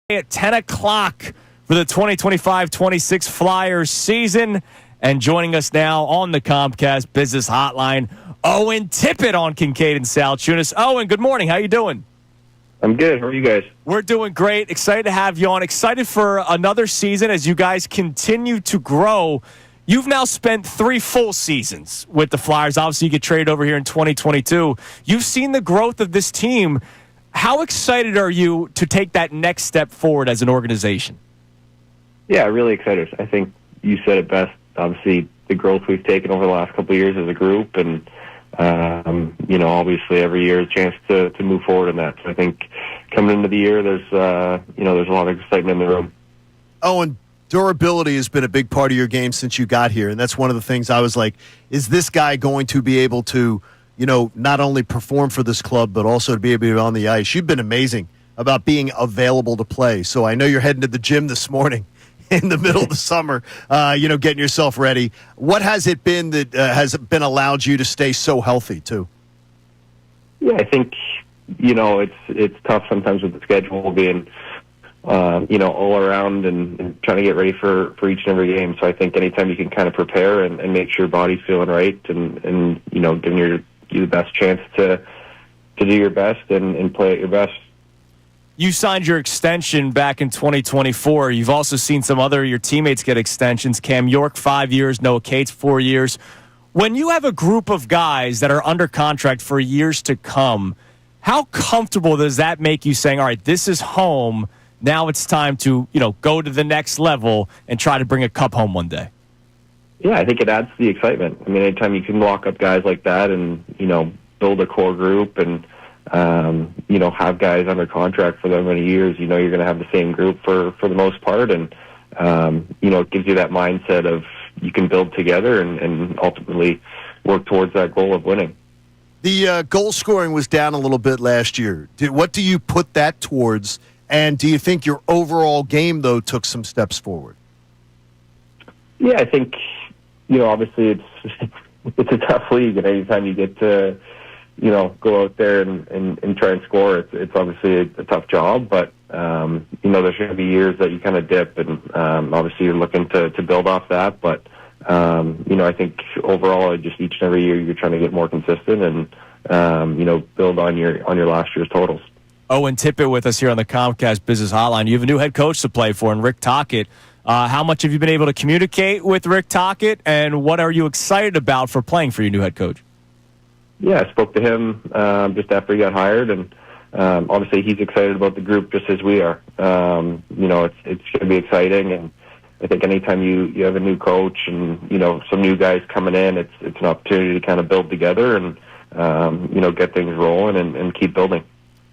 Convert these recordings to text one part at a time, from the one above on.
At 10 o'clock for the 2025-26 Flyers season. And joining us now on the Comcast Business Hotline, Owen Tippett on Kincade Salciunas. Owen, good morning. How you doing? I'm good. How are you guys? We're doing great. Excited to have you on. Excited for another season as you guys continue to grow. You've now spent 3 full seasons with the Flyers. Obviously, you get traded over here in 2022. You've seen the growth of this team. How excited are you to take that next step forward as an organization? Yeah, really excited. I think you said it best. Obviously, the growth we've taken over the last couple of years as a group, and obviously every year a chance to move forward in that. So I think coming into the year, there's a lot of excitement in the room. Owen, durability has been a big part of your game since you got here, and that's one of the things I was like, is this guy going to be able to not only perform for this club, but also to be able to be on the ice? You've been amazing about being available to play. So I know you're heading to the gym this morning in the middle of the summer, getting yourself ready. What has it been that has been allowed you to stay so healthy, too? Yeah, I think, it's tough sometimes with the schedule being, all around and trying to get ready for each and every game. So I think anytime you can kind of prepare and make sure your body's feeling right and giving you the best chance to do your best and play at your best. You signed your extension back in 2024. You've also seen some other your teammates get extensions. Cam York, 5 years. Noah Cates, 4 years. When you have a group of guys that are under contract for years to come, how comfortable does that make you saying, all right, this is home, now it's time to go to the next level and try to bring a cup home one day? Yeah, I think it adds to the excitement. I mean, anytime you can lock up guys like that and, build a core group and, have guys under contract for that many years, you're going to have the same group for the most part. And, it gives you that mindset of you can build together and ultimately work towards that goal of winning. The goal scoring was down a little bit last year. What do you put that towards? And do you think your overall game, though, took some steps forward? Yeah, I think, obviously it's a tough league, and anytime you get to, go out there and try and score, it's obviously a tough job. But, there's going to be years that you kind of dip, and obviously you're looking to build off that. But, I think overall, just each and every year you're trying to get more consistent and, build on your last year's totals. Owen Tippett with us here on the Comcast Business Hotline. You have a new head coach to play for in Rick Tocchet. How much have you been able to communicate with Rick Tocchet, and what are you excited about for playing for your new head coach? Yeah, I spoke to him just after he got hired, and obviously he's excited about the group just as we are. It's going to be exciting, and I think anytime you have a new coach and, some new guys coming in, it's an opportunity to kind of build together and, get things rolling and keep building.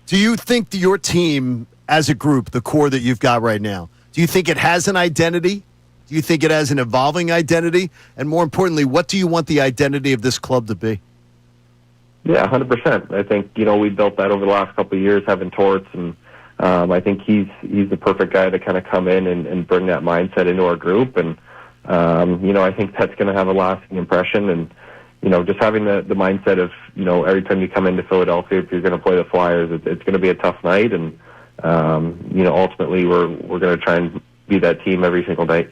Do you think that your team as a group, the core that you've got right now, do you think it has an identity? Do you think it has an evolving identity? And more importantly, what do you want the identity of this club to be? Yeah, 100%. I think, we built that over the last couple of years, having Torts, and I think he's the perfect guy to kind of come in and bring that mindset into our group. And, I think that's going to have a lasting impression. And, just having the mindset of, every time you come into Philadelphia, if you're going to play the Flyers, it's going to be a tough night. And, ultimately we're going to try and be that team every single day.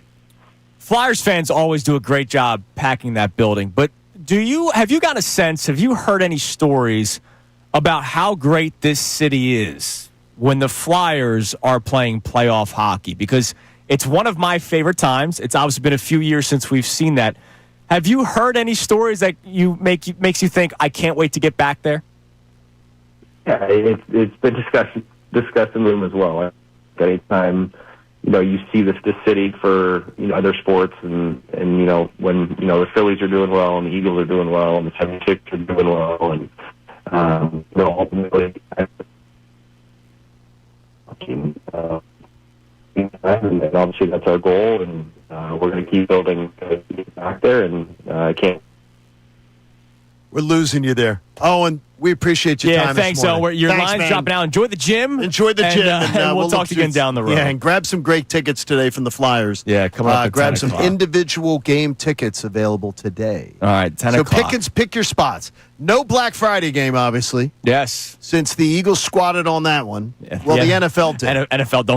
Flyers fans always do a great job packing that building, but have you got a sense, have you heard any stories about how great this city is when the Flyers are playing playoff hockey? Because it's one of my favorite times. It's obviously been a few years since we've seen that. Have you heard any stories that makes you think, I can't wait to get back there? Yeah, it's been discussed in the room as well. Anytime, you see this city for, other sports and when, the Phillies are doing well and the Eagles are doing well and the 76ers are doing well and, ultimately, and obviously that's our goal, and we're going to keep building back there, and I can't. We're losing you there. Owen, we appreciate your time thanks, this morning. Owen. Your line's man. dropping out. Enjoy the gym. Enjoy the gym. And we'll talk again down the road. Yeah, and grab some great tickets today from the Flyers. Yeah, come on. Grab some individual game tickets available today. All right, 10 o'clock. So pick your spots. No Black Friday game, obviously. Yes. Since the Eagles squatted on that one. Yeah. Well, the NFL did. NFL don't